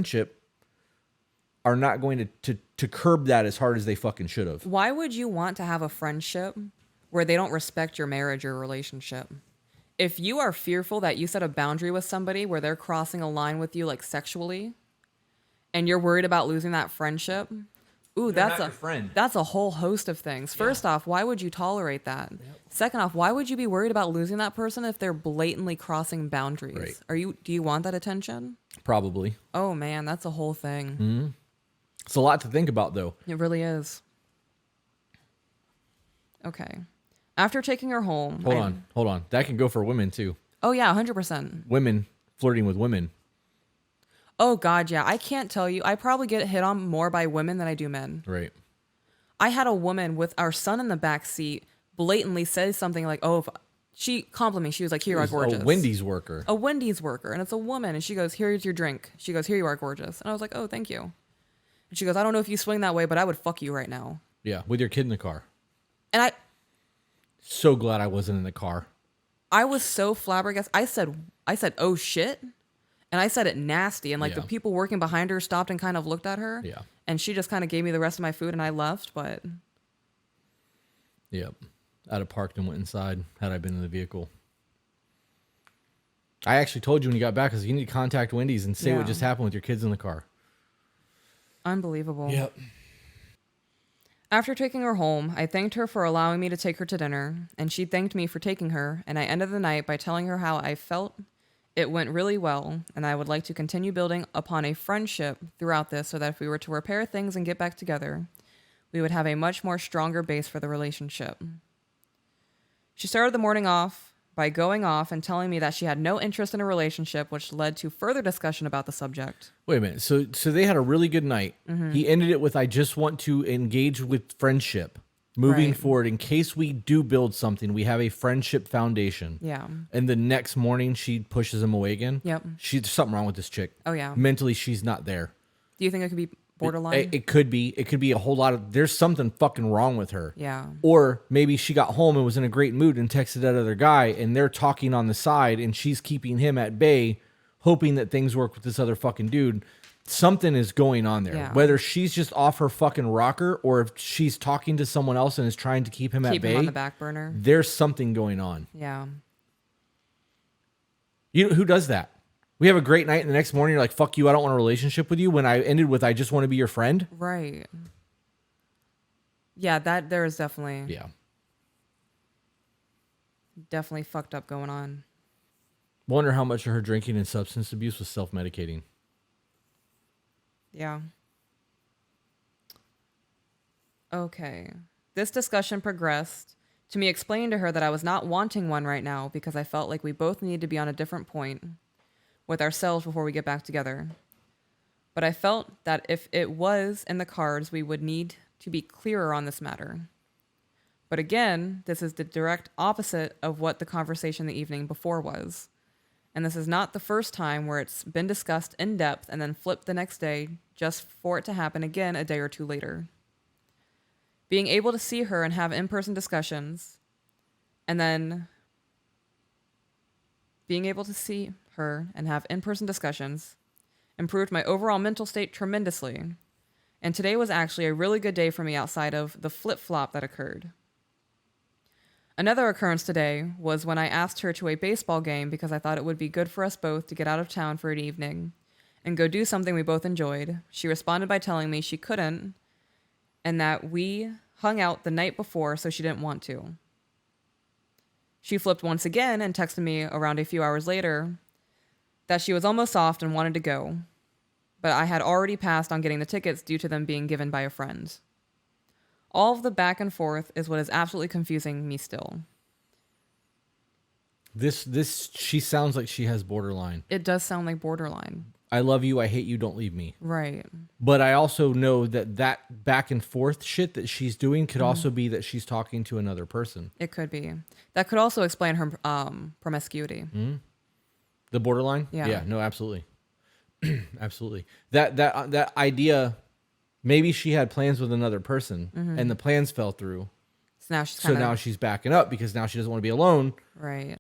friendship are not going to curb that as hard as they fucking should have. Why would you want to have a friendship where they don't respect your marriage or relationship? If you are fearful that you set a boundary with somebody where they're crossing a line with you, like sexually, and you're worried about losing that friendship, Not your friend. that's a whole host of things. First off, why would you tolerate that? Second off, why would you be worried about losing that person if they're blatantly crossing boundaries? Right. Do you want that attention? Probably. Oh man, that's a whole thing. Mm-hmm. It's a lot to think about, though. It really is. Okay. After taking her home. Hold on. That can go for women, too. Oh, yeah, 100%. Women flirting with women. Oh, God, yeah. I can't tell you. I probably get hit on more by women than I do men. Right. I had a woman with our son in the back seat blatantly say something like, oh, if she complimented me. She was like, here you are, gorgeous. A Wendy's worker. A Wendy's worker. And it's a woman. And she goes, here's your drink. She goes, here you are, gorgeous. And I was like, oh, thank you. And she goes, I don't know if you swing that way, but I would fuck you right now. Yeah, with your kid in the car. And So glad I wasn't in the car. I was so flabbergasted. I said, oh shit. And I said it nasty. And like the people working behind her stopped and kind of looked at her. Yeah. And she just kind of gave me the rest of my food and I left. But Yep. I'd have parked and went inside had I been in the vehicle. I actually told you when you got back, because you need to contact Wendy's and say what just happened with your kids in the car. Unbelievable. Yep. After taking her home, I thanked her for allowing me to take her to dinner, and she thanked me for taking her, and I ended the night by telling her how I felt it went really well, and I would like to continue building upon a friendship throughout this so that if we were to repair things and get back together, we would have a much more stronger base for the relationship. She started the morning off by going off and telling me that she had no interest in a relationship, which led to further discussion about the subject. Wait a minute. So they had a really good night. Mm-hmm. He ended it with, I just want to engage with friendship. Moving forward, in case we do build something, we have a friendship foundation. Yeah. And the next morning, she pushes him away again. Yep. There's something wrong with this chick. Oh, yeah. Mentally, she's not there. Do you think it could be borderline? It could be. It could be a whole lot of, there's something fucking wrong with her. Yeah. Or maybe she got home and was in a great mood and texted that other guy and they're talking on the side and she's keeping him at bay, hoping that things work with this other fucking dude. Something is going on there. Yeah. Whether she's just off her fucking rocker or if she's talking to someone else and is trying to keep him at bay. Keep him on the back burner. There's something going on. Yeah. Who does that? We have a great night and the next morning you're like, fuck you, I don't want a relationship with you, when I ended with, I just want to be your friend. Right. Yeah, there is definitely fucked up going on. Wonder how much of her drinking and substance abuse was self-medicating. Yeah. Okay. This discussion progressed to me explaining to her that I was not wanting one right now because I felt like we both needed to be on a different point with ourselves before we get back together. But I felt that if it was in the cards, we would need to be clearer on this matter. But again, this is the direct opposite of what the conversation the evening before was. And this is not the first time where it's been discussed in depth and then flipped the next day just for it to happen again a day or two later. Being able to see her and have in-person discussions, and then being able to see her and have in-person discussions improved my overall mental state tremendously. And today was actually a really good day for me outside of the flip-flop that occurred. Another occurrence today was when I asked her to a baseball game because I thought it would be good for us both to get out of town for an evening and go do something we both enjoyed. She responded by telling me she couldn't and that we hung out the night before, so she didn't want to. She flipped once again and texted me around a few hours later that she was almost off and wanted to go, but I had already passed on getting the tickets due to them being given by a friend. All of the back and forth is what is absolutely confusing me still. She sounds like she has borderline. It does sound like borderline. I love you, I hate you, don't leave me. Right. But I also know that back and forth shit that she's doing could also be that she's talking to another person. It could be. That could also explain her promiscuity. Mm-hmm. The borderline? Yeah. Yeah, no, absolutely. Absolutely. That idea, maybe she had plans with another person and the plans fell through. So now she's backing up because now she doesn't want to be alone. Right.